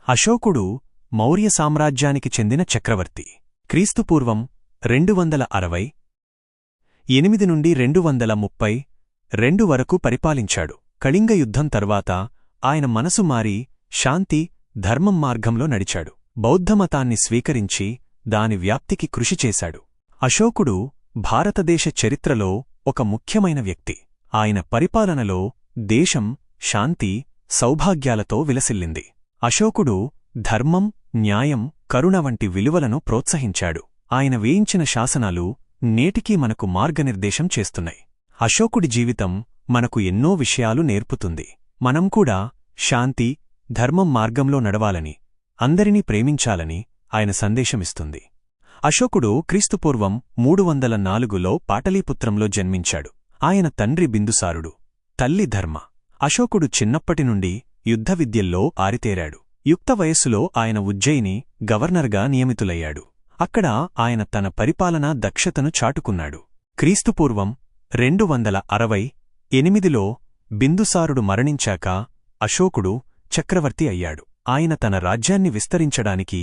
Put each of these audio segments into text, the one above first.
అశోకుడు మౌర్య సామ్రాజ్యానికి చెందిన చక్రవర్తి. క్రీస్తుపూర్వం 268 నుండి 232 వరకు పరిపాలించాడు. కళింగ యుద్ధం తర్వాత ఆయన మనసు మారి శాంతి, ధర్మం మార్గంలో నడిచాడు. బౌద్ధమతాన్ని స్వీకరించి దాని వ్యాప్తికి కృషి చేశాడు. అశోకుడు భారతదేశ చరిత్రలో ఒక ముఖ్యమైన వ్యక్తి. ఆయన పరిపాలనలో దేశం శాంతి, సౌభాగ్యాలతో విలసిల్లింది. అశోకుడు ధర్మం, న్యాయం, కరుణ వంటి విలువలను ప్రోత్సహించాడు. ఆయన వేయించిన శాసనాలు నేటికీ మనకు మార్గనిర్దేశం చేస్తున్నాయి. అశోకుడి జీవితం మనకు ఎన్నో విషయాలు నేర్పుతుంది. మనం కూడా శాంతి, ధర్మం మార్గంలో నడవాలని, అందరినీ ప్రేమించాలని ఆయన సందేశమిస్తుంది. అశోకుడు క్రీస్తుపూర్వం 304లో పాటలీపుత్రంలో జన్మించాడు. ఆయన తండ్రి బిందుసారుడు, తల్లి ధర్మ. అశోకుడు చిన్నప్పటినుండి యుద్ధ విద్యల్లో ఆరితేరాడు. యుక్త వయస్సులో ఆయన ఉజ్జయిని గవర్నర్గా నియమితులయ్యాడు. అక్కడ ఆయన తన పరిపాలనా దక్షతను చాటుకున్నాడు. క్రీస్తుపూర్వం 268లో బిందుసారుడు మరణించాక అశోకుడు చక్రవర్తి అయ్యాడు. ఆయన తన రాజ్యాన్ని విస్తరించడానికి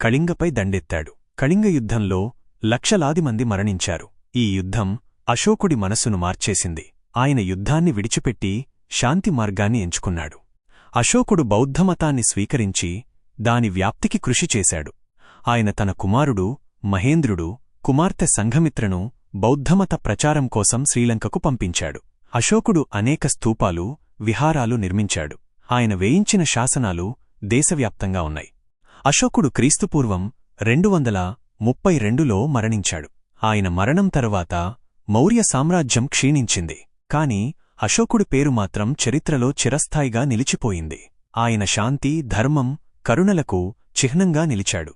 కళింగపై దండెత్తాడు. కళింగ యుద్ధంలో లక్షలాది మంది మరణించారు. ఈ యుద్ధం అశోకుడి మనసును మార్చేసింది. ఆయన యుద్ధాన్ని విడిచిపెట్టి శాంతి మార్గాన్ని ఎంచుకున్నాడు. అశోకుడు బౌద్ధమతాన్ని స్వీకరించి దాని వ్యాప్తికి కృషి చేశాడు. ఆయన తన కుమారుడు మహేంద్రుడు, కుమార్తె సంఘమిత్రను బౌద్ధమత ప్రచారం కోసం శ్రీలంకకు పంపించాడు. అశోకుడు అనేక స్తూపాలు, విహారాలు నిర్మించాడు. ఆయన వేయించిన శాసనాలు దేశవ్యాప్తంగా ఉన్నాయి. అశోకుడు క్రీస్తుపూర్వం 232లో మరణించాడు. ఆయన మరణం తరువాత మౌర్య సామ్రాజ్యం క్షీణించింది. కాని అశోకుడి పేరు మాత్రం చరిత్రలో చిరస్థాయిగా నిలిచిపోయింది. ఆయన శాంతి, ధర్మం, కరుణలకు చిహ్నంగా నిలిచాడు.